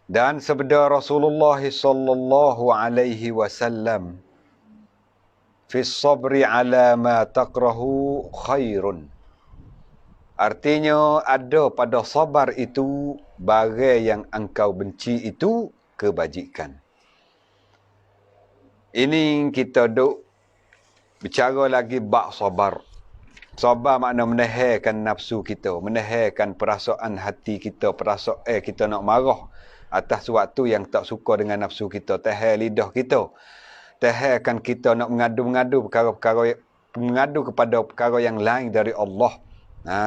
Dan sabda Rasulullah sallallahu alaihi wasallam, fi sabri ala ma takrahu khairun. Artinya ada pada sabar itu barang yang engkau benci itu kebajikan. Ini kita duk bicara lagi bab sabar. Sabar makna menahankan nafsu kita, menahankan perasaan hati kita, perasaan kita nak marah atas sesuatu yang tak suka dengan nafsu kita, tahan lidah kita. Tahankan kita nak mengadu-mengadu perkara-perkara, mengadu kepada perkara yang lain dari Allah.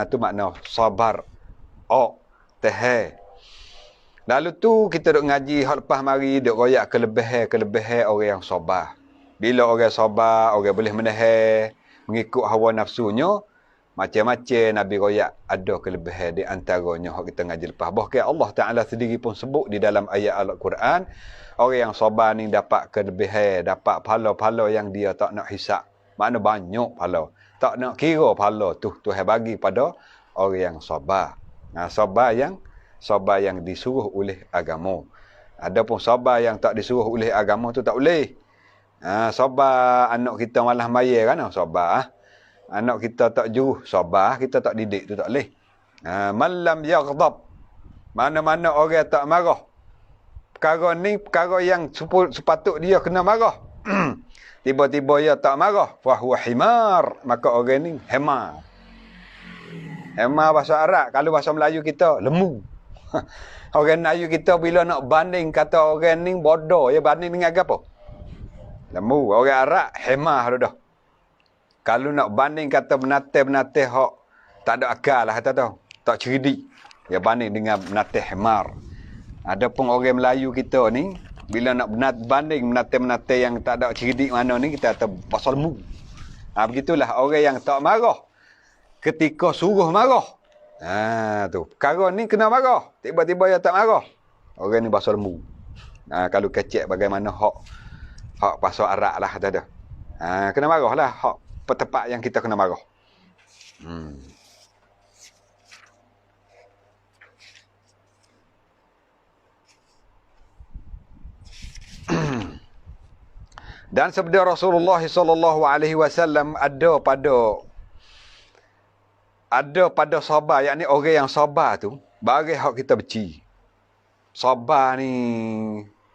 Tu makna sabar. Tahan. Lalu tu kita duk ngaji hak lepas mari duk royak kelebihan orang yang sabar. Bila orang sabar, orang boleh menahan mengikut hawa nafsunya, macam-macam Nabi royak ada kelebihan di antaranya hak kita ngaji lepas. Bahkan Allah Taala sendiri pun sebut di dalam ayat Al-Quran, orang yang sabar ni dapat kelebihan, dapat pahala-pahala yang dia tak nak hisap. Makna banyak pahala. Tak nak kira pahala tu Tuhan bagi pada orang yang sabar. Sabar yang disuruh oleh agama. Adapun sabar yang tak disuruh oleh agama tu tak boleh. Sabar anak kita malah maya kan, sabar. Anak kita tak juruh, sabar. Kita tak didik tu tak boleh. Man lam yaghdab. Mana-mana orang tak marah. Perkara ni perkara yang sepatut dia kena marah. Tiba-tiba dia tak marah, fahuwa himar, maka orang ni hemar. Hemar bahasa Arab, kalau bahasa Melayu kita lemu. Orang Melayu kita bila nak banding kata orang ni bodoh, ya banding dengan apa? Lemu. Orang Arab hemar dah. Kalau nak banding kata benatih-benatih hak tak ada akal lah kata tu, tak cerdik, ya banding dengan benatih hemar. Adapun orang Melayu kita ni bila nak banding menate-menate yang tak ada cerdik mana ni, kita kata pasal mu. Begitulah orang yang tak marah ketika suruh marah. Tu perkara ni kena marah, tiba-tiba dia tak marah, orang ni pasal mu. Kalau kecek bagaimana hak pasal Arab lah kata dia. Kena marah lah, hak tepat yang kita kena marah. Dan sabda Rasulullah sallallahu alaihi wasallam ada pada sabar, yakni orang yang sabar tu bagi hak kita benci. Sabar ni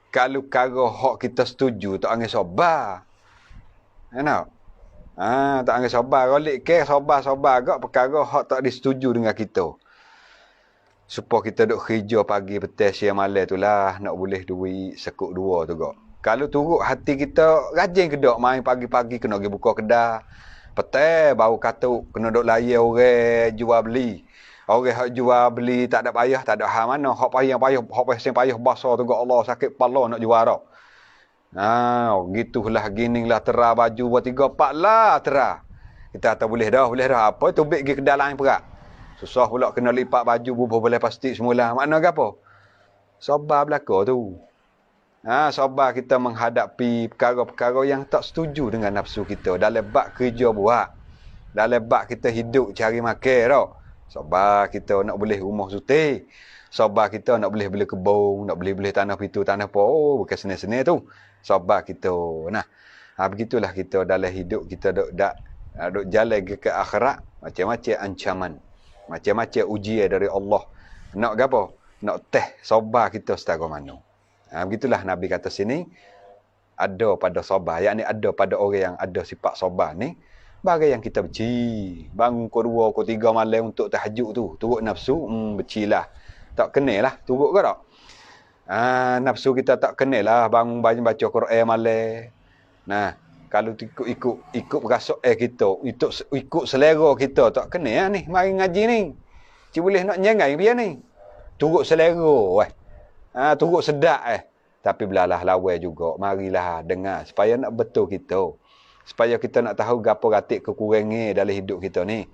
kalau perkara hak kita setuju tak angin sabar. Enak. Tak angin sabar, rolik ke sabar agak perkara hak tak disetuju dengan kita. Supaya kita duk kerja pagi petang siang malam tu lah, nak boleh duit sekuk dua tu gak. Kalau turut hati kita rajin ke dok main pagi-pagi kena pergi buka kedai. Petang baru katuk kena dok layan orang jual beli. Orang hak jual beli tak ada payah, tak ada hal mana. Hak payah, hak payah basah tu gak Allah sakit kepala nak jual dak. Gitulah ginilah terah baju buat 3-4 lah terah. Kita tak boleh dah. Apa tu beg pergi kedai lain perak. Susah pula kena lipat baju bubuh boleh plastik semula. Makna apa? Sabar belaka tu. Sabar kita menghadapi perkara-perkara yang tak setuju dengan nafsu kita. Dalam bab kerja buat. Dalam bab kita hidup cari makan tau. Sabar kita nak boleh rumah suti. Sabar kita nak boleh beli kebun, nak boleh tanah pitu, tanah apa. Bukan senang-senang tu. Sabar kita. Begitulah kita dalam hidup kita duk jalan ke akhirat. Macam-macam ancaman. Macam-macam ujian dari Allah. Nak apa? Nak teh sabar kita setara mana. Begitulah Nabi kata sini, ada pada sabar, yakni ada pada orang yang ada sifat sabar ni, bagi yang kita benci. Bangun pukul 2, pukul 3 malam untuk tahajud tu, turut nafsu, bencilah. Tak kenal lah, turut ke tak? Nafsu kita tak kenal lah, bangun baca Quran malam. Kalau ikut perasaan kita, ikut selera kita, tak kenal ni, mari ngaji ni. Cik boleh nak nyangai biar ni. Turut selera, turut sedap tapi belalah lawan juga. Marilah dengar supaya nak betul kita, supaya kita nak tahu gapo ratik kekurangan dalam hidup kita ni,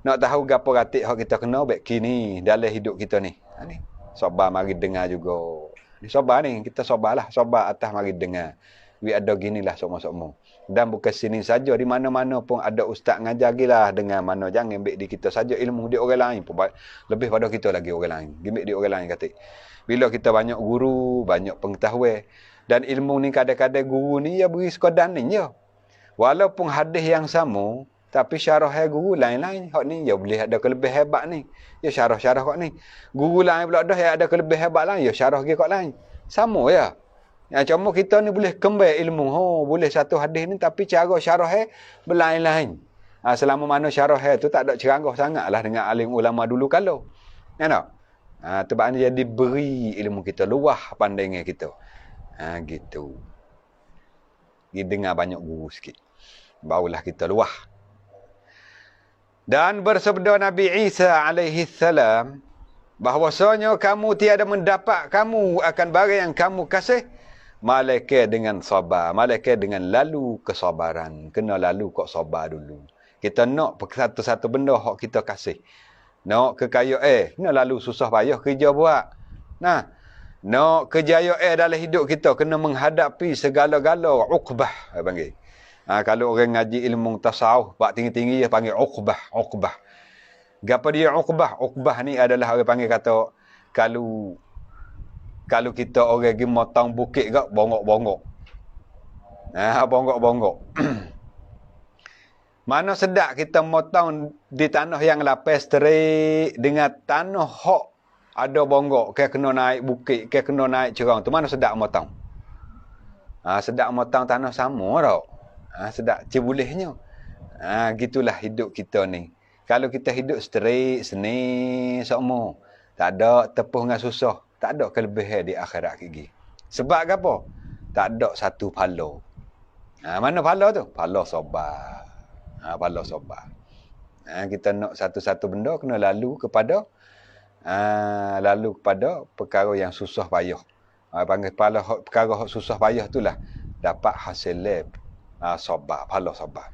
nak tahu gapo ratik hak kita kena baik kini dalam hidup kita ni. Ni sabar mari dengar juga. Ni sabar ni, kita sabarlah, sabar atas mari dengar. Ada ginilah semua-semua. Dan bukan sini saja, di mana-mana pun ada ustaz ngajar gilah dengan mana. Jangan ambil di kita saja ilmu di orang lain pun. Lebih pada kita lagi orang lain. Ambil di orang lain kata. Bila kita banyak guru, banyak pengetahuan. Dan ilmu ni kadang-kadang guru ni ya beri sekadar ni je. Walaupun hadis yang sama, tapi syarah guru lain-lain. Hak ni ya boleh ada kelebihan hebat ni. Ya syarah-syarah kau ni. Guru lain pula dah yang ada kelebihan hebat lain. Ya syarah dia kau lain. Sama ya. Yang cuma kita ni boleh kembali ilmu. Boleh satu hadis ni tapi cara syarah berlain-lain. Selama mana syarah tu tak ada ceranggah sangat lah dengan alim ulama dulu kalau. Ya tak? Sebab ni jadi beri ilmu kita. Luah pandangan kita. Gitu. Dia dengar banyak guru sikit. Barulah kita luah. Dan bersabda Nabi Isa alaihi salam bahwasanya kamu tiada mendapat kamu akan barang yang kamu kasih malaikat dengan sabar, malaikat dengan lalu kesabaran. Kena lalu kok sabar dulu. Kita nak satu-satu benda hak kita kasih. Nak kekayaan, kena lalu susah payah kerja buat. Nah, nak kejayaan dalam hidup kita kena menghadapi segala-gala uqbah panggil. Kalau orang ngaji ilmu tasawuf, bab tinggi-tinggi dia panggil uqbah. Gapo dia uqbah? Uqbah ni adalah orang panggil kata kalau kita orang pergi motong bukit ke bongok-bongok. Bongok-bongok. Mana sedap kita motong di tanah yang lapis terik dengan tanah hok ada bongok, kayak kena naik bukit, kayak kena naik cerang. Tu mana sedap motong? Sedap motong tanah sama tau. Sedap cebulihnya. Gitulah hidup kita ni. Kalau kita hidup straight, seni, semua. Tak ada tepuh dengan susah. Tak ada kelebihan di akhirat gigi. Sebab apa? Tak ada satu pahala. Mana pahala tu? Pahala sabar. Pahala sabar. Kita nak satu-satu benda kena lalu kepada perkara yang susah payah. Panggil perkara susah payah itulah dapat hasil sabar, pahala sabar.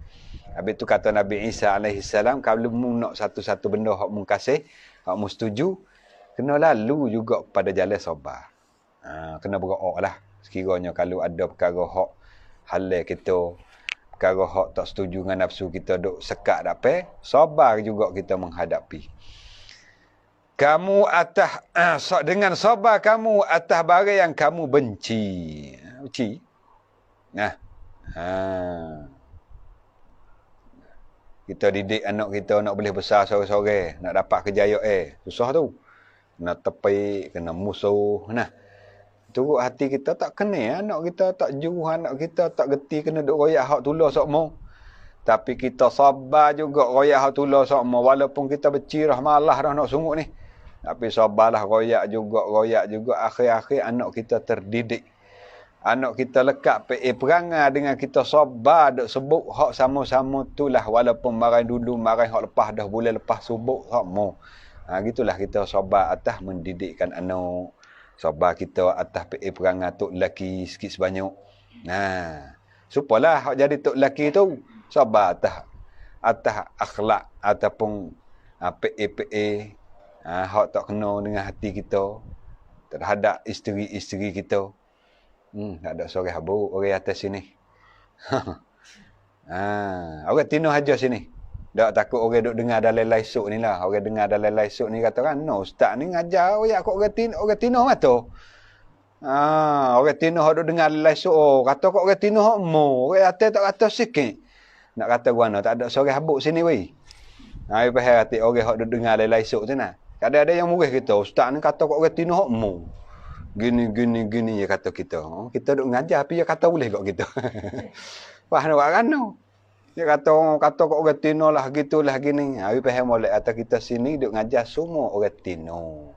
Habis tu kata Nabi Isa alaihi salam, kalau mu nak satu-satu benda hak mu kasih, hak mu setuju, kena lalu juga kepada jalan sabar. Kena bergerak lah. Sekiranya kalau ada perkara hak halal kita, perkara hak tak setuju dengan nafsu kita duk sekat dapat, sabar juga kita menghadapi. Kamu dengan sabar kamu atas barang yang kamu benci. Benci. Kita didik anak kita nak boleh besar sore-sore, nak dapat kejayaan. Susah tu. Kena tepi, kena musuh. Turut hati kita tak kena. Anak kita tak juh, anak kita tak geti kena duk royak hak tulah sokmo. Tapi kita sabar juga royak hak tulah sokmo. Walaupun kita bercirah malah dah nak sungguh ni. Tapi sabarlah royak juga. Akhir-akhir anak kita terdidik. Anak kita lekat perangai dengan kita sabar duk sebut hak sama-sama itulah walaupun marai dulu marai hak lepas dah bulan lepas sebut hak mo. Gitulah kita sabar atas mendidikkan anak. Sabar kita atas perangai tok lelaki sikit sebanyak. Supalah hak jadi tok lelaki tu sabar atas akhlak ataupun PE hak tak kena dengan hati kita terhadap isteri-isteri kita. Tak ada sore habuk orang atas sini. Orang tino aja sini. Tak takut orang duk dengar dalam laisuk ni lah. Orang dengar dalam laisuk ni kata kan, no, ustaz ni ngajar kok orang tino mata. Orang tino hak duk dengar dalam laisuk, kata kok orang tino hak mo, orang atas tak kata sikit. Nak kata guana tak ada sore habuk sini weh. Ai faham hati orang hak duk dengar dalam laisuk tu nah. Kadang ada yang murih kita, ustaz ni kata kok orang tino hak mo. Gini ya kata kita. Kita duk ngajar tapi dia kata boleh kok kita. Faham tak kan? Dia kata kok orang Tino lah gitulah gini. Abi faham molek kata kita sini duk ngajar semua orang Tino.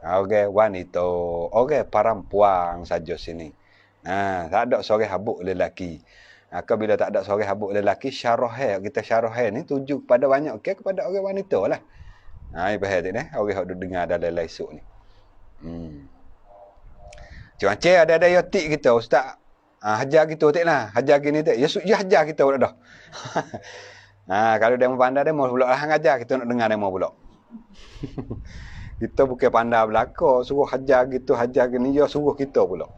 Orang wanita, orang perempuan saja sini. Tak ada seorang habuk lelaki. Bila tak ada seorang habuk lelaki, syarah kita syarah ni tuju kepada banyak kepada orang wanita lah. Abi faham tak ni? Orang hak duk dengar dalam laisuk ni. Cuaca ada yotik kita ustaz. Hajar gitu tak lah. Hajar gini tak. Ya hajar kita pula dah. Kalau dia mau pandai dia mau pula ngajar kita nak dengar dia mau pula. Kita bukan pandai belaka, suruh hajar gitu, hajar gini ya suruh kita pula.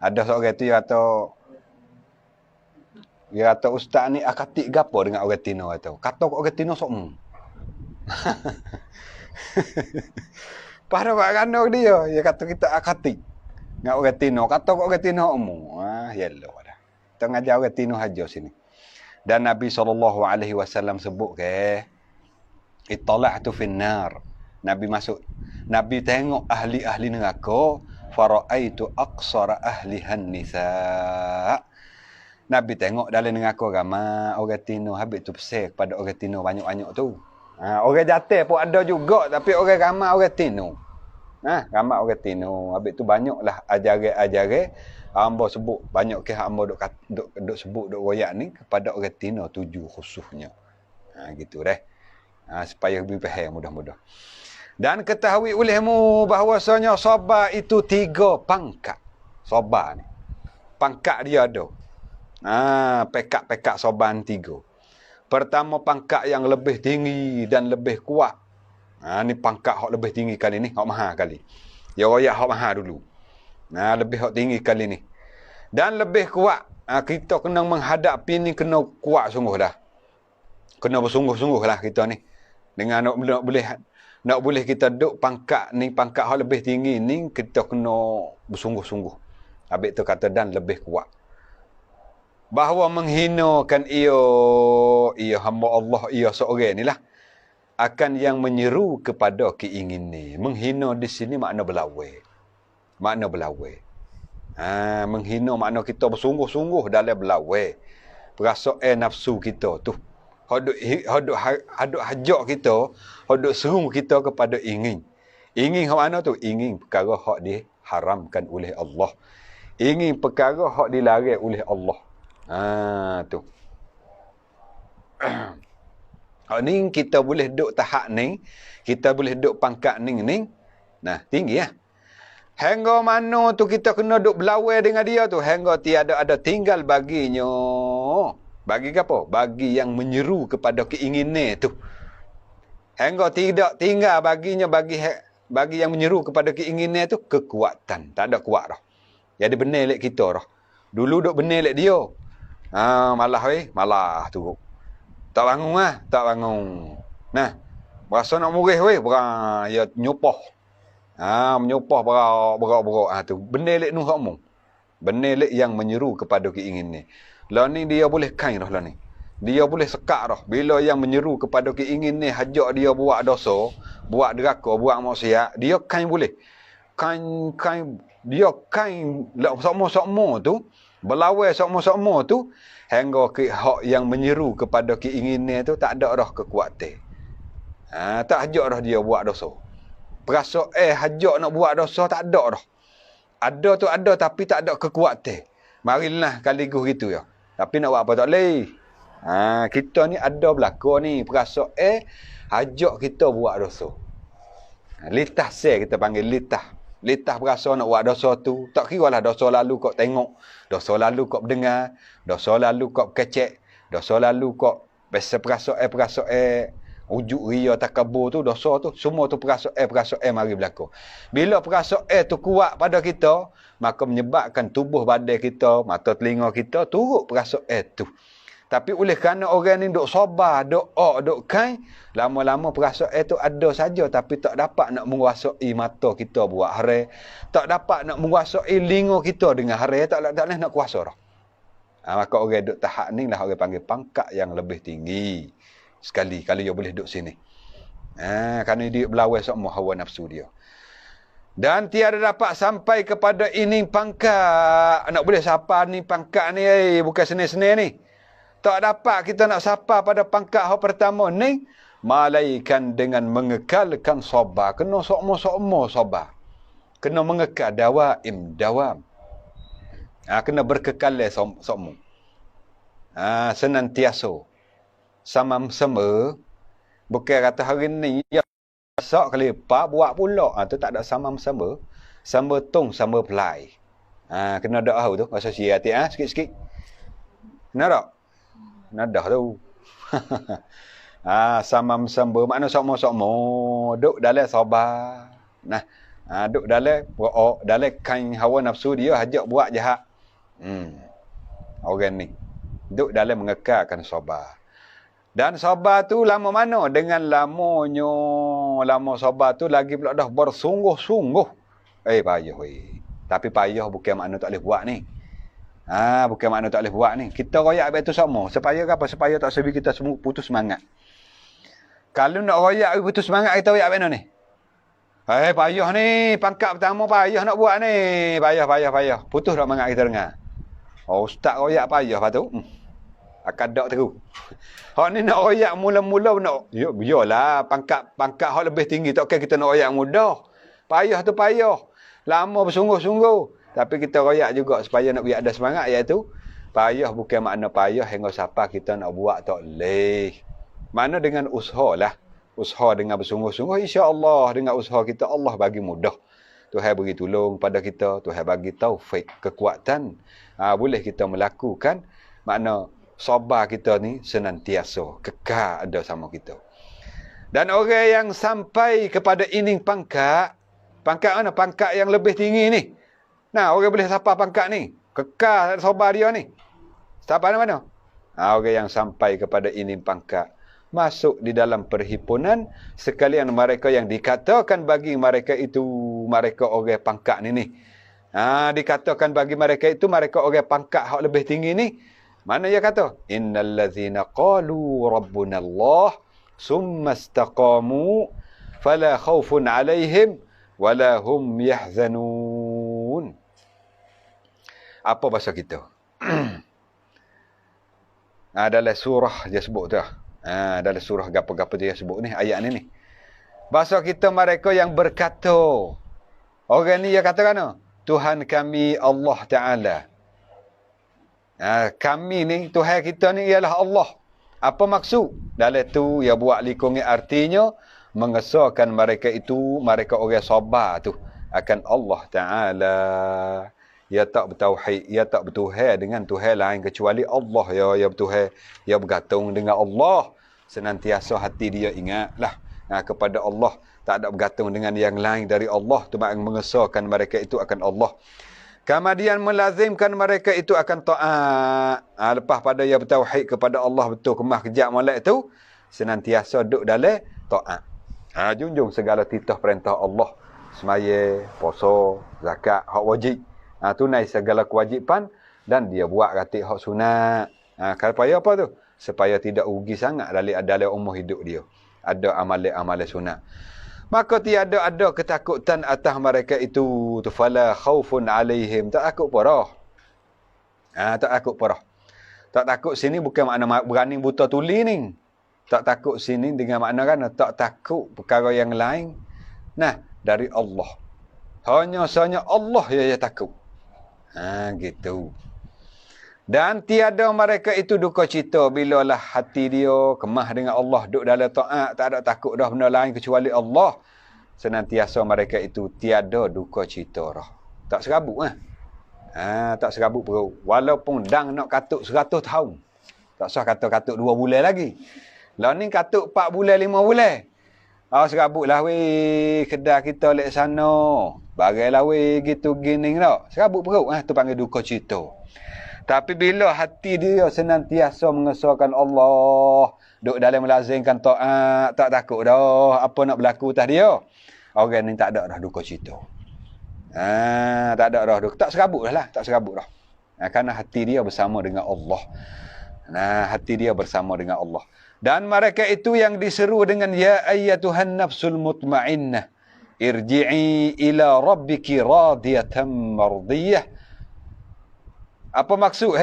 Ada seorang tu dia kata ustaz ni akatik gapo dengan orang Tino kata. Kata orang Tino sokmu. Pada pak kandung dia kata kita akatik. Dengan orang Tino, kata orang Tino umum. Yalah dah. Kita ngajar orang Tino haja sini. Dan Nabi SAW sebut ke ittala'tu finnar. Nabi masuk. Nabi tengok ahli-ahli neraka, fara'aitu aqsara ahlihan nisa'. Nabi tengok dalam neraka ramai orang Tino habis tu pesek kepada orang Tino banyak-banyak tu. Orang jatuh pun ada juga tapi orang ramai orang Tino. Ramai orang Tino. Habis tu banyaklah ajaran-ajaran hamba sebut banyak ke hamba duk sebut duk royak ni kepada orang Tino 7 khususnya. Gitu deh. Supaya lebih faham mudah-mudah. Dan ketahui olehmu bahawasanya sabar itu 3 pangkat. Sabar ni. Pangkat dia ada. Pekat-pekat soban 3. Pertama pangkat yang lebih tinggi dan lebih kuat. Ni pangkat hak lebih tinggi kali ni, hak mahal kali. Ya royak hak mahal dulu. Lebih hak tinggi kali ni. Dan lebih kuat. Kita kena menghadapi ni kena kuat sungguh dah. Kena bersungguh-sungguh lah kita ni. Dengan nak boleh kita duduk pangkat ni, pangkat hak lebih tinggi ni, kita kena bersungguh-sungguh. Habis tu kata dan lebih kuat. Bahawa menghinakan ia hamba Allah, ia seorang ni lah. Akan yang menyeru kepada keinginan. Menghina di sini makna berlawan. Makna berlawan. Menghina makna kita bersungguh-sungguh dalam berlawan. Perasaan nafsu kita tu. Haduk hajak kita, haduk seru kita kepada ingin. Ingin hak mana tu? Ingin perkara hak diharamkan oleh Allah. Ingin perkara hak dilarang oleh Allah. Tu. Ni kita boleh duduk tahap ni, kita boleh duduk pangkat ni. Nah, tinggi lah. Hingga mana tu kita kena duduk berlawan dengan dia tu, hingga tiada ada tinggal baginya. Bagi apa? Bagi yang menyeru kepada keinginan tu. Hingga tidak tinggal baginya bagi yang menyeru kepada keinginan tu kekuatan. Tak ada kuat dah. Jadi benar lek kita dah. Dulu duk benar lek dia. Malah tu. Tak bangun tak bangun. Nah, berasa nak murih ya nyupah. Menyupah berak tu. Benar lek nu hakmu. Benar lek yang menyeru kepada keinginan. Lah ni dia boleh kain dah lah ni. Dia boleh sekak dah. Bila yang menyeru kepada keinginan hajak dia buat dosa, buat deraka, buat maksiat, dia kain boleh. Kain dia kain sokmo tu, berlawan sokmo tu hingga hak yang menyeru kepada keinginan tu tak ada dah kekuatan. Tak hajak dah dia buat dosa. Perasaan hajak nak buat dosa tak ada dah. Ada tu ada tapi tak ada kekuatan. Marilah kaligus gitu ya. Tapi nak buat apa tak boleh. Kita ni ada berlaku ni. Perasaan hajak kita buat dosa. Litah kita panggil litah. Litah berasa nak buat dosa tu. Tak kira lah dosa lalu kau tengok. Dosa lalu kau dengar. Dosa lalu kau kecek. Dosa lalu kau perasaan ujuk ria takabur tu. Dosa tu. Semua tu perasaan mari berlaku. Bila perasaan tu kuat pada kita, maka menyebabkan tubuh badan kita, mata telinga kita turut perasaan tu. Tapi oleh kerana orang ni duk sabar, duk kain, lama-lama perasaan tu ada saja tapi tak dapat nak menguasai mata kita buat haram, tak dapat nak menguasai telinga kita dengan haram, tak boleh nak kuasa dah. Maka orang duk tahap ni lah orang panggil pangkat yang lebih tinggi. Sekali kalau dia boleh duk sini. Kerana dia berlawan semua hawa nafsu dia. Dan tiada dapat sampai kepada ini pangkat. Nak boleh sapa ni pangkat ni, bukan senang-senang ni. Tak dapat kita nak sapa pada pangkat hak pertama ni, malaikan dengan mengekalkan sabar. Kena sokmo-sokmo sabar. Kena mengekal dawam. Kena berkekal sokmo. Senantiasa. Samam-sama. Bukan kata hari ni, ya, besok kali lepas buat pula. Tu tak ada samam-sama. Sama tung, sama pelai. Kena ada tahu tu. Masa sihat sikit-sikit. Kena tak? Nadah tu. Samam-samba makna sokmo-sokmo duk dalam sabar. Nah, Duk dalam kain hawa nafsu dia hajak buat jahat. Orang ni duk dalam mengekalkan sabar. Dan sabar tu lama mana? Dengan lama sabar tu lagi pula dah bersungguh-sungguh. Payah weh. Tapi payah bukan makna tak boleh buat ni. Bukan makna tak boleh buat ni. Kita royak betul sama. Supaya apa? Supaya tak sebi kita semua putus semangat. Kalau nak royak putus semangat, kita royak mana ni? Payah ni. Pangkat pertama payah nak buat ni. Payah. Putus tak semangat kita dengar. Ustaz royak payah lepas tu. Akan dak terus. Hak ni nak royak mula-mula nak. Biarlah pangkat hak lebih tinggi. Tak kira kita nak royak mudah. Payah tu payah. Lama bersungguh-sungguh. Tapi kita royak juga supaya nak biar ada semangat, iaitu payah bukan makna payah hingga siapa kita nak buat tak boleh. Mana dengan usaha lah. Usaha dengan bersungguh-sungguh, insya-Allah dengan usaha kita Allah bagi mudah. Tuhan bagi tolong pada kita, Tuhan bagi taufik, kekuatan. Boleh kita melakukan, makna sabar kita ni senantiasa kekal ada sama kita. Dan orang yang sampai kepada ining pangkat mana? Pangkat yang lebih tinggi ni. Nah, orang boleh sampai pangkat ni. Kekal sabar dia ni. Sampai mana? Orang yang sampai kepada ining pangkat masuk di dalam perhimpunan sekalian mereka yang dikatakan bagi mereka itu mereka orang pangkat ni. Dikatakan bagi mereka itu mereka orang pangkat hak lebih tinggi ni. Mana dia kata? Innal ladzina qalu rabbuna Allah summa istaqamu fala khaufun alaihim wala hum yahzanun. Apa bahasa kita? Dalam surah dia sebut tu. Dalam surah gapo-gapo dia sebut ni, ayat ni. Bahasa kita mereka yang berkata. Orang ni dia kata kan? Tuhan kami Allah Ta'ala. Kami ni, Tuhan kita ni ialah Allah. Apa maksud? Dalam tu, ia buat likungi artinya, mengesahkan mereka itu, mereka orang sabar tu, akan Allah Ta'ala. Ia tak bertauhid, ia tak bertuhan dengan Tuhan lain kecuali Allah. Ya bertuhan, ia bergantung dengan Allah. Senantiasa hati dia ingatlah kepada Allah. Tak ada bergantung dengan yang lain dari Allah. Tu makna mengesahkan mereka itu akan Allah. Kemudian melazimkan mereka itu akan taat. Lepas pada ia bertauhid kepada Allah betul kemah kejap molek tu, senantiasa duduk dalam taat. Junjung segala titah perintah Allah. Semaya, puasa, zakat, hak wajib. Tunai segala kewajipan dan dia buat ratik hak sunat. Supaya apa tu? Supaya tidak rugi sangat dalam umur hidup dia. Ada amalan-amalan sunat. Maka tiada ada ketakutan atas mereka itu. Fala khaufun alaihim. Tak takut parah. Tak takut parah. Tak takut sini bukan makna berani buta tuli ni. Tak takut sini dengan makna kan tak takut perkara yang lain. Nah, dari Allah. Hanya Allah yang takut. Gitu. Dan tiada mereka itu duka cita bila lah hati dia kemah dengan Allah, duduk dalam taat, tak ada takut dah benda lain kecuali Allah. Senantiasa mereka itu tiada duka cita dah. Tak serabut tak serabut perut. Walaupun dang nak katuk 100 tahun. Tak usah katuk 2 bulan lagi. Lah ni katuk 4 bulan 5 bulan. Serabutlah weh kedai kita lek sana. Bagailah weh gitu gini tak. Serabut perut tu panggil duka cita. Tapi bila hati dia senantiasa mengesahkan Allah, duduk dalam melazimkan taat, tak takut dah apa nak berlaku atas dia. Orang ni tak ada dah duka cita. Tak ada dah duka. Tak serabut dah lah. Tak serabut dah. Kerana hati dia bersama dengan Allah. Hati dia bersama dengan Allah. Dan mereka itu yang diseru dengan ya ayyatuhan nafsul mutmainnah irji'i ila rabbiki radiyatan mardiyah. Apa maksud?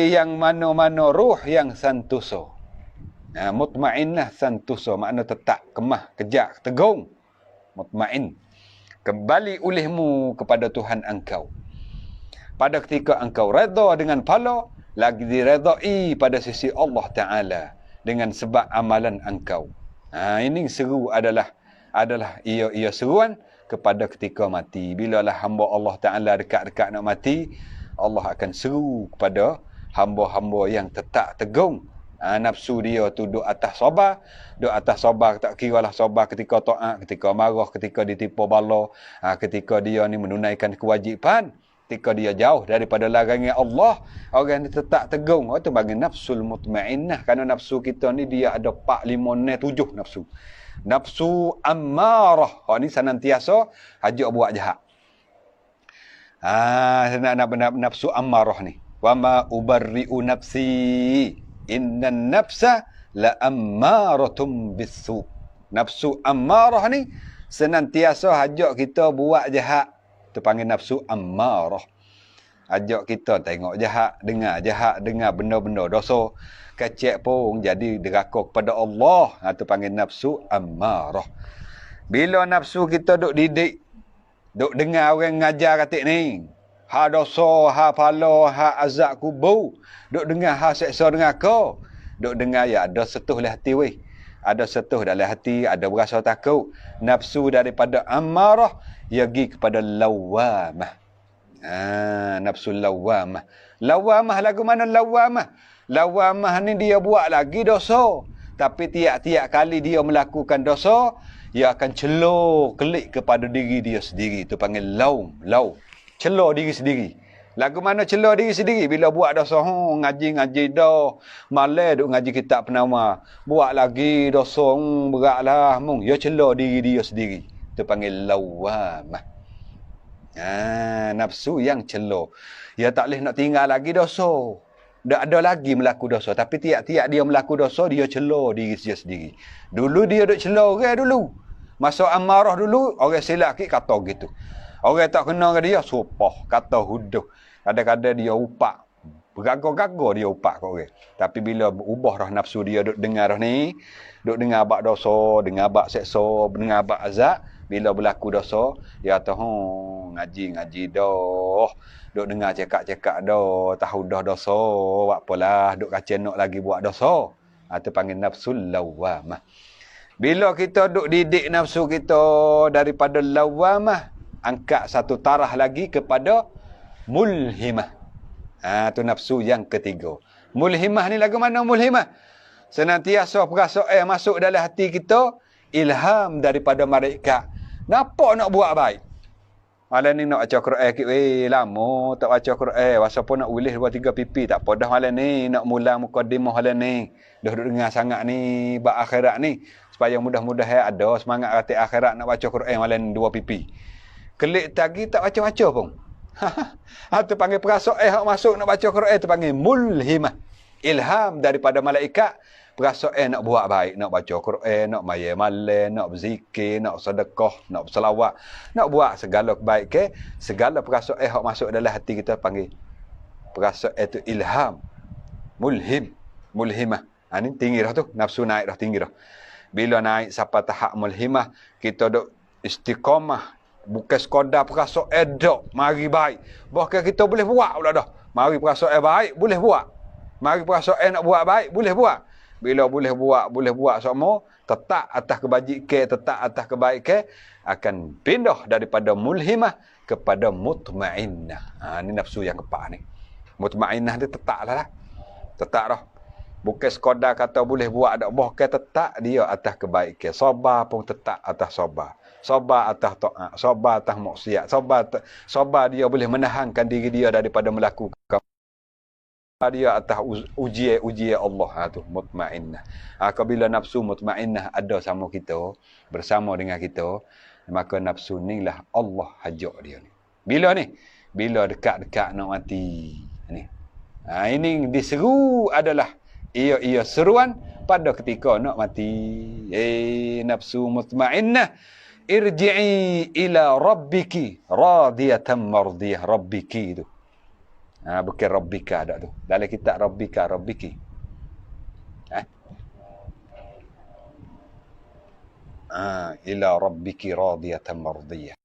Yang mana-mana ruh yang santoso. Mutmainnah santoso. Makna tetap, kemah, kejak, tegung. Mutmain. Kembali olehmu kepada Tuhan engkau. Pada ketika engkau redha dengan pala, lagi diredai pada sisi Allah Ta'ala. Dengan sebab amalan engkau. Ini seru adalah ia seruan kepada ketika mati. Bila lah hamba Allah Ta'ala dekat-dekat nak mati, Allah akan seru kepada hamba-hamba yang tetap tegung Nafsu dia tu duduk atas sabar. Duduk atas sabar, tak kira lah sabar ketika taat, ketika marah, ketika ditipu bala, ketika dia ni menunaikan kewajipan, ketika dia jauh daripada larangan Allah, orang ni tetap tegung. Itu bagi nafsul mutmainnah. Kerana nafsu kita ni dia ada 4, 5, 6, 7 nafsu. Nafsu ammarah. Ni senantiasa ajak buat jahat. Nafsu ammarah ni. Wa ma ubarri'u nafsi. Innan nafsa la ammaratum bisu. Nafsu ammarah ni senantiasa ajak kita buat jahat. Itu panggil nafsu ammarah. Ajak kita tengok jahat, dengar benda-benda dosa. Kecek pun jadi deraka kepada Allah. Itu panggil nafsu ammarah. Bila nafsu kita duk didik, duk dengar orang ngajar katik ni, ha dosa, ha pala, ha azab kubur, duk dengar ha seksa dengan kau, duk dengar ya ada setuh dalam hati weh. Ada setuh dalam hati, ada berasa takut. Nafsu daripada ammarah ia pergi kepada lawamah. Nafsu lawamah. Lawamah lagu mana lawamah? Lawamah ni dia buat lagi dosa, tapi tiap-tiap kali dia melakukan dosa, ia akan celur kelik kepada diri dia sendiri. Itu panggil laum. Celur diri sendiri. Lagu mana celur diri sendiri? Bila buat dosa, ngaji dah. Malam duk ngaji kitab penama. Buat lagi dosa, beratlah. Ya celur diri dia sendiri. Itu panggil lawamah. Nafsu yang celur. Ya tak boleh nak tinggal lagi dosa. Tak ada lagi melaku dosa. Tapi tiap-tiap dia melaku dosa, dia celur diri dia sendiri. Dulu dia duk celur orang dulu. Masa amarah dulu, orang silap sikit kata gitu. Orang tak kenal dia, supah, kata huduh. Kadang-kadang dia upak. Bergagar-gagar dia upak kat orang. Tapi bila ubah dah nafsu dia duk dengar dah ni, duk dengar bab dosa, dengar bab seksa, dengar bab azab, bila berlaku dosa, dia kata, ngaji dah. Duk dengar cakap-cakap dah, tahu dah dosa, buat apalah, duk kacau nak lagi buat dosa. Itu panggil nafsul lawamah. Bila kita duk didik nafsu kita daripada lawamah, angkat satu tarah lagi kepada mulhimah. Tu nafsu yang ketiga. Mulhimah ni lagu mana mulhimah? Senantiasa perasaan masuk dalam hati kita, ilham daripada malaikat. Nampak nak buat baik. Malam ni nak baca Quran sikit lama tak baca Quran. Masa pun nak ulis 2-3 pipi tak apa dah malam ni. Nak mula mukadimah malam ni. Dah duduk dengar sangat ni bab akhirat ni. Supaya mudah-mudahan ada semangat kata akhirat nak baca Quran malam ni 2 pipi. Kelik tagi tak baca-baca pun. Itu panggil perasaan hak masuk nak baca Quran, itu panggil mulhimah. Ilham daripada malaikat, perasaan nak buat baik, nak baca Quran, nak mayar malam, nak berzikir, nak sedekah, nak berselawat, nak buat segala kebaikan, segala perasaan hak masuk dalam hati kita panggil perasaan itu ilham. Mulhimah. Ini tinggi dah tu, nafsu naik dah tinggi dah. Bila naik sampai tahap mulhimah, kita duk istiqamah. Bukan sekadar perasaan dok, mari baik. Bahkan kita boleh buat pula dah. Mari perasaan baik, boleh buat. Mari perasaan nak buat baik, boleh buat. Bila boleh buat semua, tetap atas kebajikan, tetap atas kebaikan, akan pindah daripada mulhimah kepada mutmainnah. Ini nafsu yang keempat ni. Mutmainnah dia tetaplah lah. Tetap dah. Bukan sekadar kata boleh buat dak, bahkan tetap dia atas kebaikan. Sabar pun tetap atas sabar. Sabar atas taat, sabar atas maksiat, sabar dia boleh menahankan diri dia daripada melakukan dia atas ujian Allah. Tu mutmainnah. Apabila nafsu mutmainnah ada sama kita, bersama dengan kita, maka nafsu ni lah Allah hajak dia ni. Bila ni? Bila dekat-dekat nak mati ni. Ini diseru adalah ia seruan pada ketika nak mati. Nafsu mutmainnah, irji'i ila rabbiki radiyatan mardiyah. Rabbiki tu. Bukan rabbika dak tu. Dalam kitab rabbika, rabbiki. Ila rabbiki radiyatan mardiyah.